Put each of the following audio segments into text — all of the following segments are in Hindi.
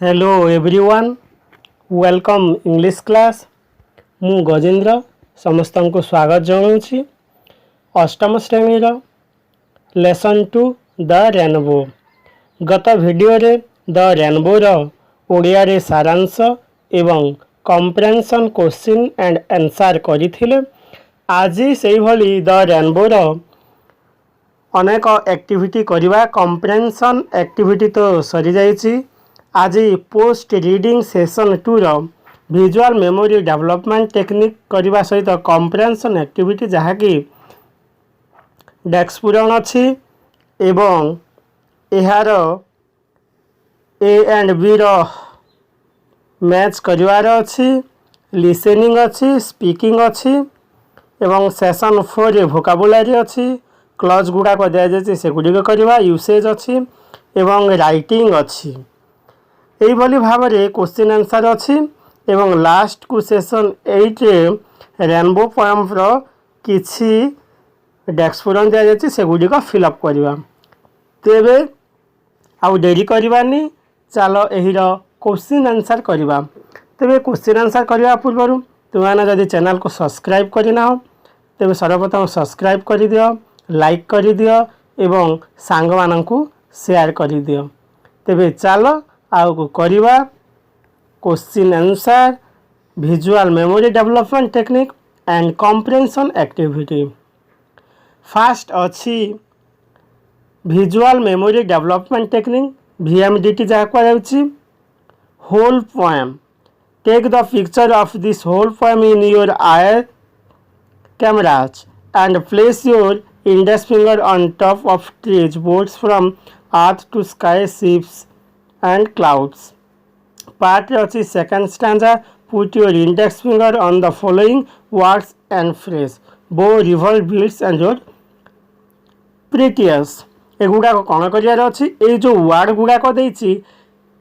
Hello everyone welcome English class मु गजेंद्र समस्त को स्वागत जनाऊँगी अष्टम श्रेणी लेसन टू द रेनबो। गत वीडियो रे द रेनबो ओडिया रे सारांश एवं कम्प्रेhension क्वेश्चन एंड आंसर करथिले। आज से भली द रेनबो अनेक एक्टिविटी करवा कम्प्रेhension एक्टिविटी तो सरी जाइछि। आज post reading session 2 visual memory development technique करने सहित कम्प्रेhension एक्टिविटी जहाँकि डेस्क पूरण अच्छी एवं यार ए एंड बी मैच करिवार अच्छी, लिसनिंग अच्छी, स्पीकिंग अच्छी एवं सेशन 4 रे वोकाबुलारी अच्छी, क्लज गुड़ाक दि से गुड़िक करवा यूसेज अच्छी एवं राइटिंग अच्छी। यही भाव में क्वेश्चन आंसर अच्छी एवं लास्ट को सेशन 8 रे रेनबो पोएम किछि डेस्क पूरण दि जाए से गुड़िक फिलअप करवा। तेबे आउ डेरी करवानी चल यही क्वेश्चन आंसर करवा। तेबे क्वेश्चन आंसर करने पूर्व तुमने जदि चैनल को सब्सक्राइब करना तेबे सर्वप्रथम सब्सक्राइब कर दियो, लाइक कर दियो एवं सांग माननकु शेयर कर दियो। तेबे चल आउ करवा question answer visual memory development technique and comprehension activity. First अच्छी visual memory development technique VMDT जहाँ कहुच्छी whole poem. Take the picture of this whole poem in your eye cameras and place your index finger on top of trees, birds from earth to sky, ships and clouds. Part अच्छी second stanza. Put your index finger on the following words and phrase: bow, river, beads and your prettiest. एगुड़ा कौन करार अच्छी ये जो वार्ड गुड़ाक देती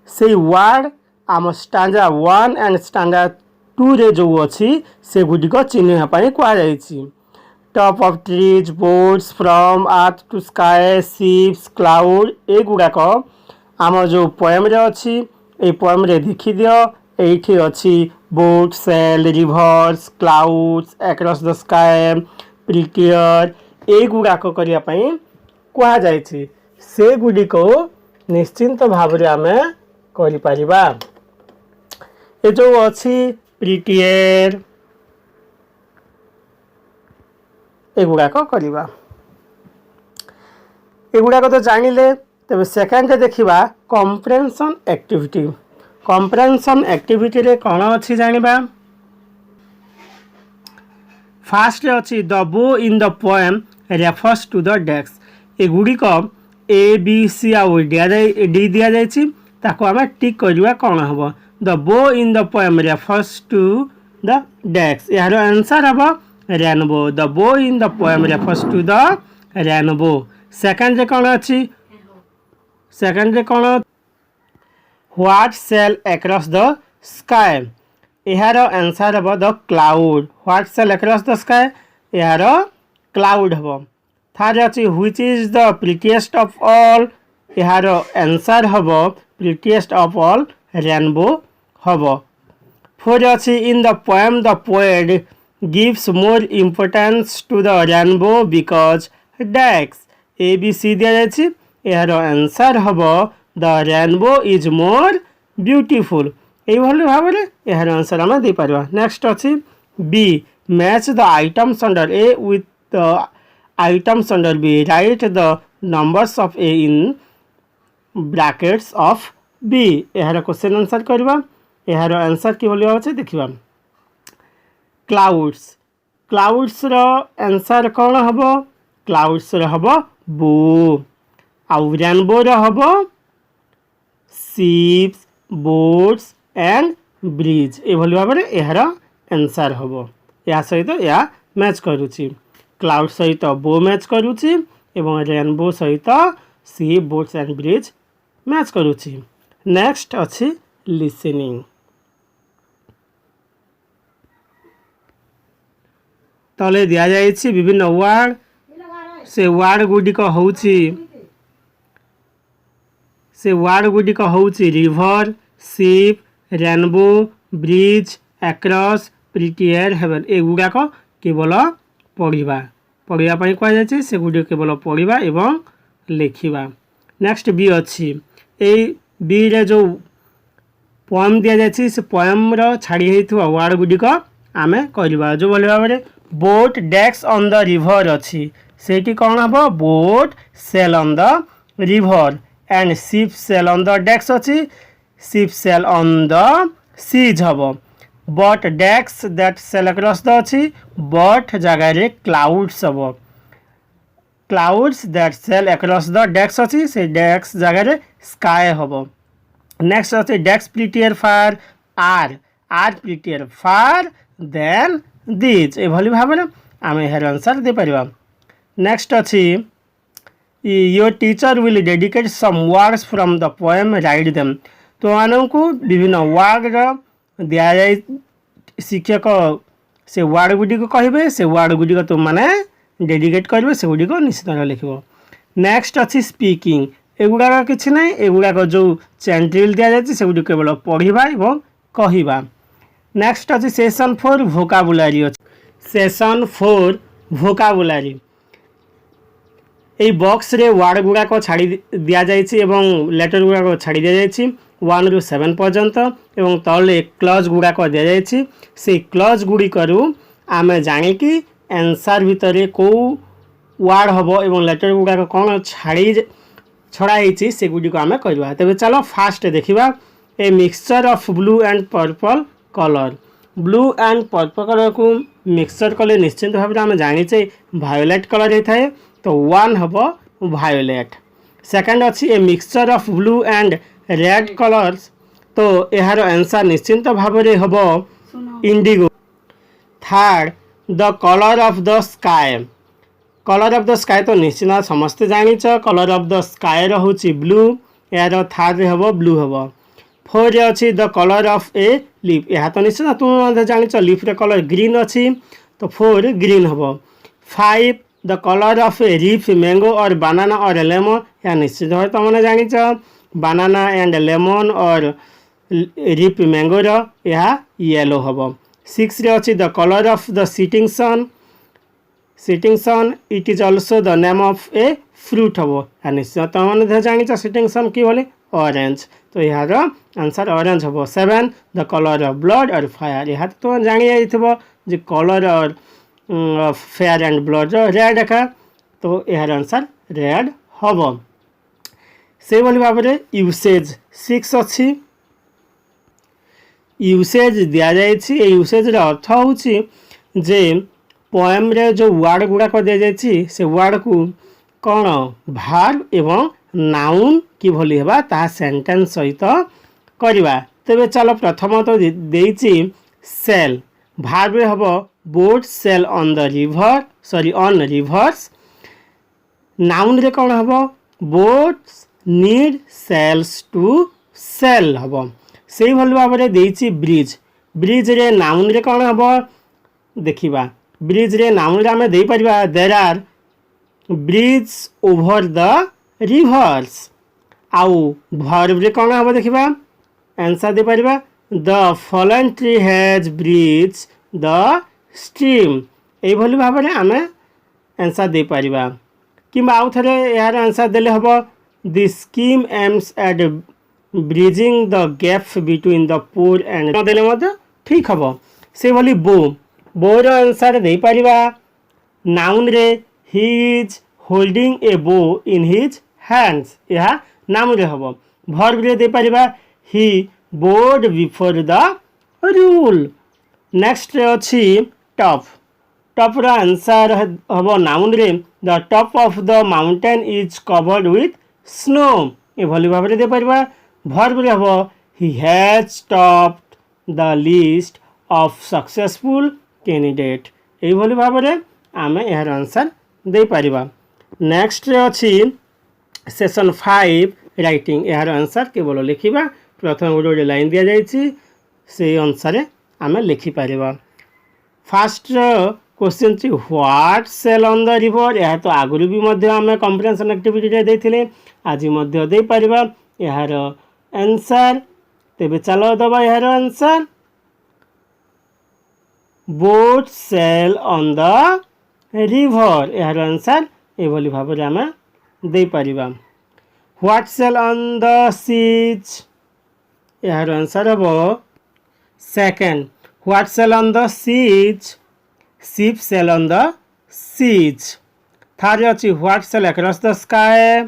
से वार्ड आम स्टांजा 1 एंड स्टांजा 2 रे जो अच्छी से गुड़िक चिन्हवाई कहुई। Top of trees, birds, from earth to sky, ships, cloud ए गुड़ाक आम जो पोएम रे अच्छी ए पोएम रे देखी दियो। एठी अच्छी boat, sail, rivers, clouds, across the sky, prettier ए गुड़ाक करने कह जाए से गुड़िक निश्चिंत भाव में आम करिपरिबा। ए जो अच्छी प्रिटियर एगुड़ाक करवा एगुड़ाक तो जानिले। तेज सेकेंड देखा कम्प्रेhension एक्टिविटी। कम्प्रेhension एक्टिविटी रे कौन अच्छी जानिबा। फास्ट अच्छी the bow in the poem refers to the desk. एगुड़िक ए बी सी आउ डी दि जाको आम टिक करवा कौन हम the bow in the poem refers to the desk. यार आंसर हम rainbow. The bow in the poem refers to the rainbow. Second रे कौन अच्छी सेकेंड रे कौन what sail across the sky. यार आंसर हम the cloud. What sail across the sky यार क्लाउड हम। थर्ड अच्छी which is the prettiest of all. यार आंसर हम प्रिटिएस्ट ऑफ ऑल रेनबो हम। फोर्थ अच्छी in the poem the poet gives more importance to the rainbow because desk A B C दि जाए। यार आंसर हम the rainbow is more beautiful. यही भाव में यार आंसर आम दे पार। नेक्स्ट अच्छी B match the items under A with the items under B. Write the numbers of A in brackets of B. यार क्वेश्चन आंसर करवा। यार आंसर कि अच्छे देखा क्लाउड्स। क्लाउड्स रो आंसर कौन हम क्लाउड्स हम बो। आउ रेनबो हम शिप्स, बोट्स एंड ब्रिज। ये भाव में यार आंसर हम या सहित या मैच करुच्ची। क्लाउड सहित बो मैच करुच्ची एवं रेनबो सहित ship, boats and bridge match करुच्ची। नेक्स्ट अच्छी लिसनिंग। तले दि जाए विभिन्न वार्ड से वार्ड गुड़िक हूँ से वार्ड गुड़िक हूँ river, ship, rainbow, bridge, across, prettier heaven एगुड़ाक केवल पढ़ा कहुई से गुड़ केवल पढ़ा एवं लिखा। नेक्स्ट बी अच्छी बी रे जो पोएम दि जाए से पोएम छाड़ी होता वार्ड गुड़िक आम करवा जो भाई भाव में boat decks on the river अच्छी से कौन हम boat sail on the river and ship sail on the decks अच्छी ship sail on the seas हम but decks that sail across the अच्छी बट जगह क्लाउड्स हम clouds that sail across the decks अच्छी से डेक्स जगह स्काई हम। नेक्स्ट अच्छे decks prettier far are are prettier far than these एभली भाव में आम यार आंसर दे पारिबा। नेक्स्ट अच्छी your teacher will dedicate some words from the poem write them तो मानू विभिन्न वर्ड दि जाए शिक्षक से वर्ड गुड़िक कहे से वर्ड गुड़िक तुम मैंने डेडिकेट करेंगे से गुड़िक निश्चित भाव लिख। नेक्स्ट अच्छी स्पीकिंग एगुड़ाक किसी ना एगुड़ाक जो चैंट्रिल दि जाए से गुड़ केवल पढ़ा और कहवा। नेक्स्ट अच्छी सेशन 4 भोकाबुलारी अच्छी सेशन 4 भोकाबुलारी बॉक्स रे वर्ड गुड़ाक छाड़ी दि जाए लेटर गुड़ाक छाड़ी दि जाए 1 ରୁ 7 पर्यंत एवं तले क्लज गुड़ाक दि जाए से क्लज गुड़िकरू आम जाणिकी आंसर भितर कौ वार्ड हम और लेटर गुड़ाक कौन छड़ाई से गुड़िक आम करवा। तेज चलो फास्ट देखा a mixture of blue and purple colour blue and purple colour को मिक्सचर कले निश्चित भाव में आम जाचे वायोलेट कलर होता है तो 1 हम वायोलेट। सेकंड अच्छी a mixture of blue and red colours तो यार आंसर निश्चिंत भाव में हम Indigo. Third the colour of the sky colour of the sky तो निश्चित समस्ते जाच कलर ऑफ द स्काई रोचे ब्लू यार थर्ड हम ब्लू हम। 4 अच्छी the colour of a leaf यह तो निश्चित तुम जाच लीफ रे कलर ग्रीन अच्छी तो 4 ग्रीन हम। 5 the colour of a ripe mango और बनाना और लेमन यह निश्चित भाव तुमने जाच बनाना एंड लेमन और रीफ मैंगो यह येलो हम। 6 अच्छी the colour of the setting sun it is also the name of a fruit हम या निश्चय तुमने जाच सिटिंग सन कि बोले ऑरेंज तो यार आंसर ऑरेंज हम। 7 द कलर ऑफ ब्लड और फायर यह तो तुम जानी जाइए कलर और फेयर एंड ब्लड रेड एका तो यार आंसर रेड हम। से भाव में यूसेज 6 अच्छी यूसेज दि जाए यूसेज अर्थ हूँ जे पोएम रे जो वर्ड गुड़ाक दि जाए से वर्ड को कौन भार्ब एवं नाउन कि भली हेबा ता सेंटेंस सहित करवा। तेबे चलो प्रथम तो देइछि सेल भार्ब रे हबो boat sail on the river sorry on rivers. Noun रे कौन हबो boats need sails to sail हम। से भली भाव में देइछि ब्रिज ब्रिज रे नाउन रे कौन हम देखिबा ब्रिज रे नाउन रे आमे देई परिबा there are bridge over the rivers आउ वर्ब रे कौन हम देखिबा आंसर दे परिबा the fallen tree has bridge the stream ए भली भाव में आमे आंसर दे परिबा कि आउ थरे यार आंसर देले हबो the scheme aims at bridging the gap between the poor and देले ठीक हम। से भली बोर आंसर दे पारिबा नाउन रे he is holding a bow in his hands यह नाउन रे हम। वर्ब रे दे पारिबा he bowed before the rule. Next रे अछि टॉप टॉप रा आंसर हम नाउन रे the top of the mountain is covered with snow ये भली भाव में दे पारिबा। वर्ब रे हम he has topped the list of successful candidate ये भली भाव में आम यार आंसर दे पारिबा। नेक्स्ट रे अछि सेशन 5 राइटिंग यार आंसर केवल लिखिबा प्रथम गोटे लाइन दि जाइए से अनुसार आम लिखिपर। फास्ट क्वेश्चन ची what sail on the river यह तो आगुरी भी आम कम्प्रिहेंशन एक्टिविटी देते आज दे पारिबा यार आंसर तेबे चलो दबा यार answer boat sail on the river यार आंसर एभली भाव में आम दे पारिबा what sail on the seas यार आंसर हम second what sail on the seas ship sail on the seas third अच्छी what sail across the sky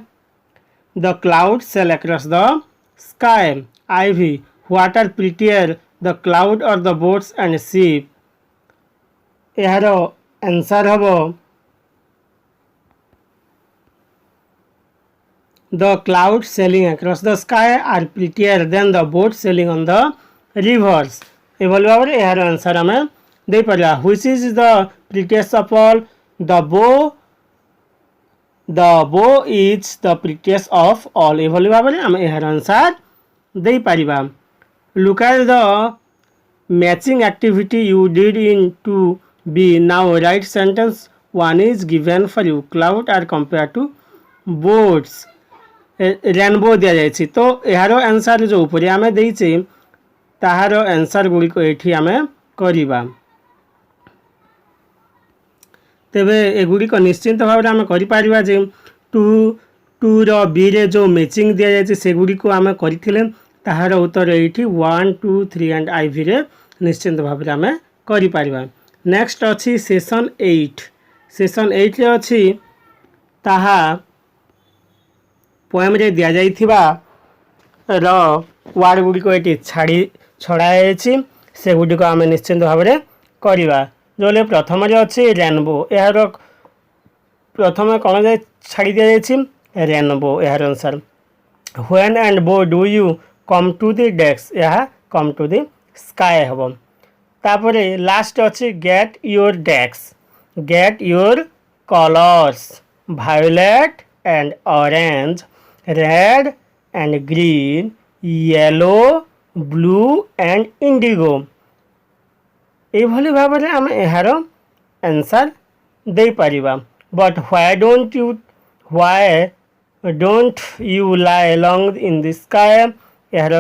the cloud sail across the sky आईवी what are prettier the cloud or the boats and ship यार आंसर हम the cloud sailing across the sky are prettier than the boat sailing on the rivers एभली भाव में यार आंसर आम दे पारिबा which is the prettiest of all the bow is the prettiest of all एभली भाव में आम यार आंसर दे पारिबा look at the matching activity you did in two B now write sentence one is given for you cloud are compare to boats rainbow दि जाए तो यार आंसर जो ऊपर आम देचे ताहार आंसर गुड़िक ये आम करवा तेबे एगुड़िक निश्चिंत भाव में आम कर टू टू बी रे जो मैचिंग दि जाए से गुड़िक आम करथिले ताहार उत्तर ये 1 2 3 एंड आईवी रे निश्चिंत भाव में आम कर नेक्स्ट अच्छी सेशन 8 रे अच्छी ताहा पोएम रे दिया जाइथिबा वार्ड गुड़िक ये छड़ाई से गुड़िक आम निश्चिंत भाव में करवा जो प्रथम अच्छी रेनबो यार प्रथम कौन जाए छाड़ी दि जाए रेनबो यार answer when and bow do you come to the desk यह कम टू द स्काई हम तापर लास्ट अच्छी get your desk get your colours violet and orange red and green yellow blue and indigo एभली भाव में आम यार आंसर दे पारिबा but why don't you lie long in the sky यार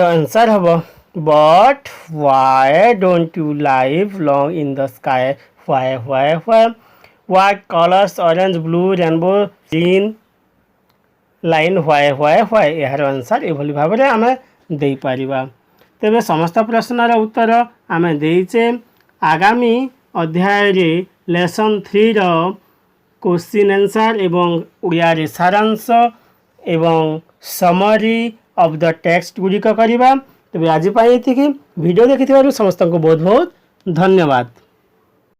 आंसर हम but why don't you live long in the sky why what colours orange blue rainbow green line why यार आंसर एभली भाव में आम दे पारिबा तेबे समस्त प्रश्नर उत्तर आम देचे आगामी अध्याय रे लेसन 3 रो क्वेश्चन आंसर एवं उड़िया रे सारांश एवं समरी ऑफ द टेक्स्ट गुड़िक करवा तेबे आज भिडियो देखि समस्त को बहुत बहुत धन्यवाद।